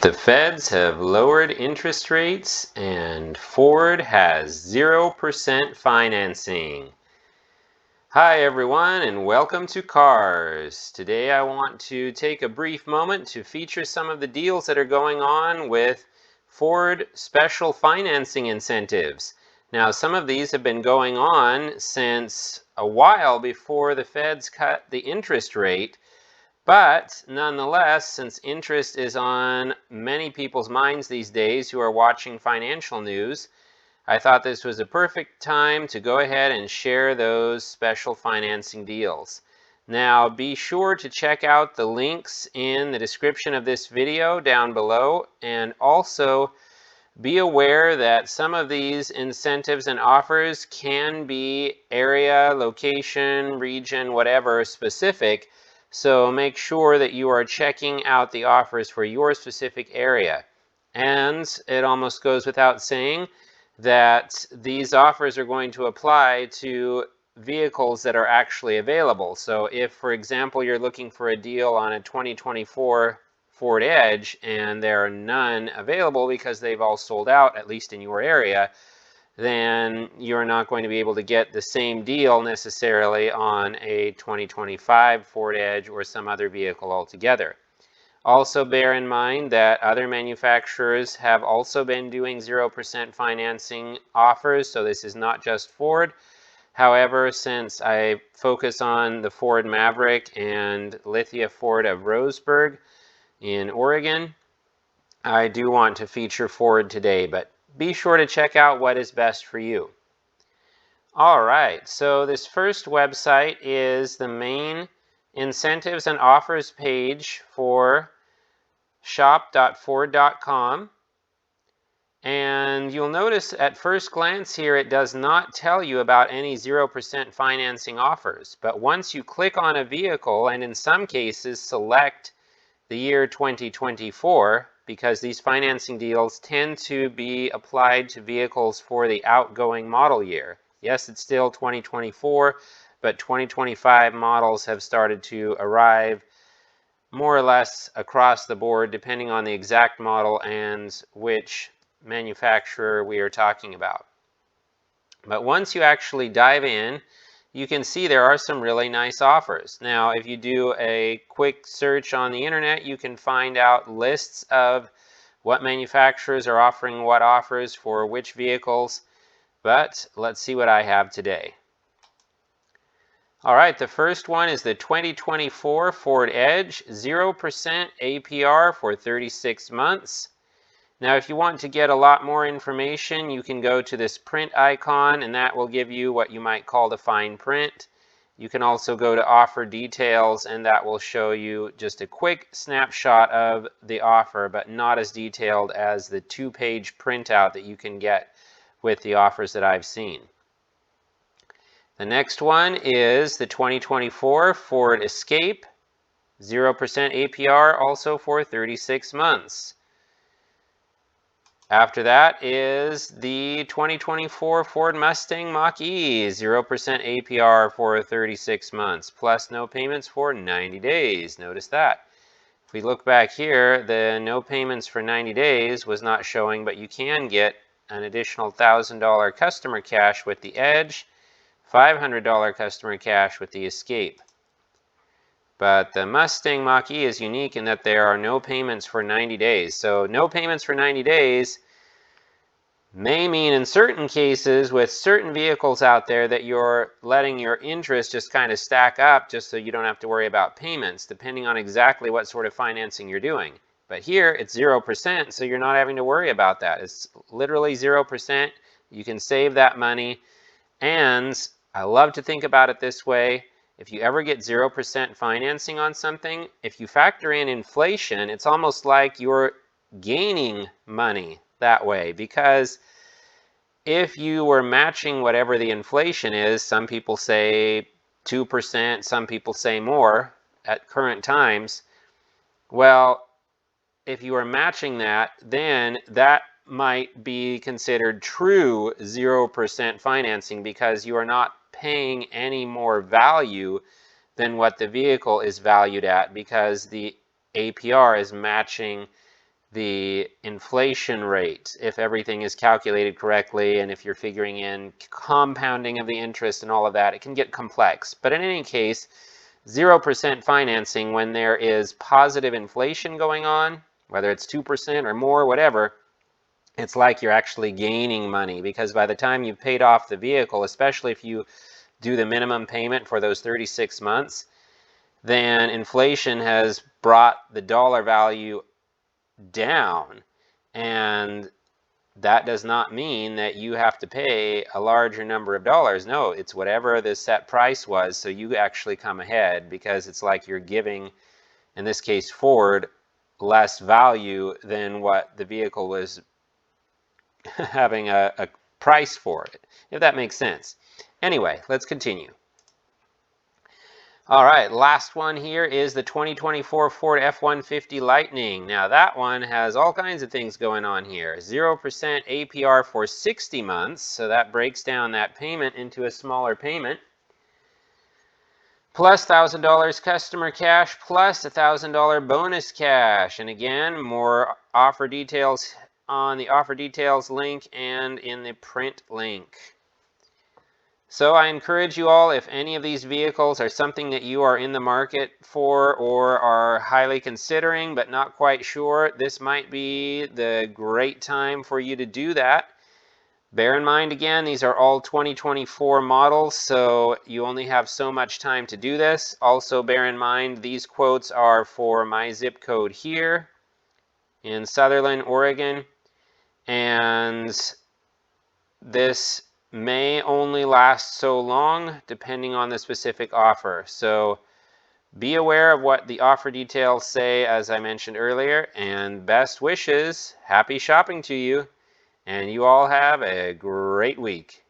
The feds have lowered interest rates and Ford has 0% financing. Hi everyone and welcome to C.A.R.S. Today I want to take a brief moment to feature some of the deals that are going on with Ford special financing incentives. Now some of these have been going on since a while before the feds cut the interest rate. But nonetheless, since interest is on many people's minds these days who are watching financial news, I thought this was a perfect time to go ahead and share those special financing deals. Now, be sure to check out the links in the description of this video down below, and also be aware that some of these incentives and offers can be area, location, region, whatever specific. So make sure that you are checking out the offers for your specific area. And it almost goes without saying that these offers are going to apply to vehicles that are actually available. So if, for example, you're looking for a deal on a 2024 Ford Edge and there are none available because they've all sold out, at least in your area, then you're not going to be able to get the same deal necessarily on a 2025 Ford Edge or some other vehicle altogether. Also bear in mind that other manufacturers have also been doing 0% financing offers, so this is not just Ford. However, since I focus on the Ford Maverick and Lithia Ford of Roseburg in Oregon, I do want to feature Ford today, but be sure to check out what is best for you. All right, so this first website is the main incentives and offers page for shop.ford.com. And you'll notice at first glance here, it does not tell you about any 0% financing offers. But once you click on a vehicle, and in some cases select the year 2024, because these financing deals tend to be applied to vehicles for the outgoing model year. Yes, it's still 2024, but 2025 models have started to arrive more or less across the board, depending on the exact model and which manufacturer we are talking about. But once you actually dive in, you can see there are some really nice offers. Now, if you do a quick search on the internet, you can find out lists of what manufacturers are offering what offers for which vehicles. But let's see what I have today. All right, the first one is the 2024 Ford Edge, 0% APR for 36 months. Now, if you want to get a lot more information, you can go to this print icon, and that will give you what you might call the fine print. You can also go to offer details, and that will show you just a quick snapshot of the offer, but not as detailed as the two-page printout that you can get with the offers that I've seen. The next one is the 2024 Ford Escape, 0% APR, also for 36 months. After that is the 2024 Ford Mustang Mach-E, 0% APR for 36 months, plus no payments for 90 days. Notice that. If we look back here, the no payments for 90 days was not showing, but you can get an additional $1,000 customer cash with the Edge, $500 customer cash with the Escape. But the Mustang Mach-E is unique in that there are no payments for 90 days. So no payments for 90 days may mean in certain cases with certain vehicles out there that you're letting your interest just kind of stack up just so you don't have to worry about payments, depending on exactly what sort of financing you're doing. But here it's 0%, so you're not having to worry about that. It's literally 0%. You can save that money. And I love to think about it this way. If you ever get 0% financing on something, if you factor in inflation, it's almost like you're gaining money that way, because if you were matching whatever the inflation is, some people say 2%, some people say more at current times. Well, if you are matching that, then that might be considered true 0% financing, because you are not paying any more value than what the vehicle is valued at, because the APR is matching the inflation rate, if everything is calculated correctly, and if you're figuring in compounding of the interest and all of that, it can get complex. But in any case, 0% financing when there is positive inflation going on, whether it's 2% or more, whatever, it's like you're actually gaining money, because by the time you've paid off the vehicle, especially if you do the minimum payment for those 36 months, then inflation has brought the dollar value down. And that does not mean that you have to pay a larger number of dollars. No, it's whatever the set price was, so you actually come ahead, because it's like you're giving, in this case Ford, less value than what the vehicle was having a price for it, if that makes sense. Anyway, let's continue. All right, last one here is the 2024 Ford F-150 Lightning. Now that one has all kinds of things going on here. 0% APR for 60 months, so that breaks down that payment into a smaller payment. Plus $1,000 customer cash, plus $1,000 bonus cash. And again, more offer details on the offer details link and in the print link. So I encourage you all, if any of these vehicles are something that you are in the market for or are highly considering but not quite sure, this might be the great time for you to do that. Bear in mind, again, these are all 2024 models, so you only have so much time to do this. Also bear in mind, these quotes are for my zip code here in Sutherland, Oregon, and this may only last so long depending on the specific offer. So be aware of what the offer details say, as I mentioned earlier, and best wishes. Happy shopping to you, and you all have a great week.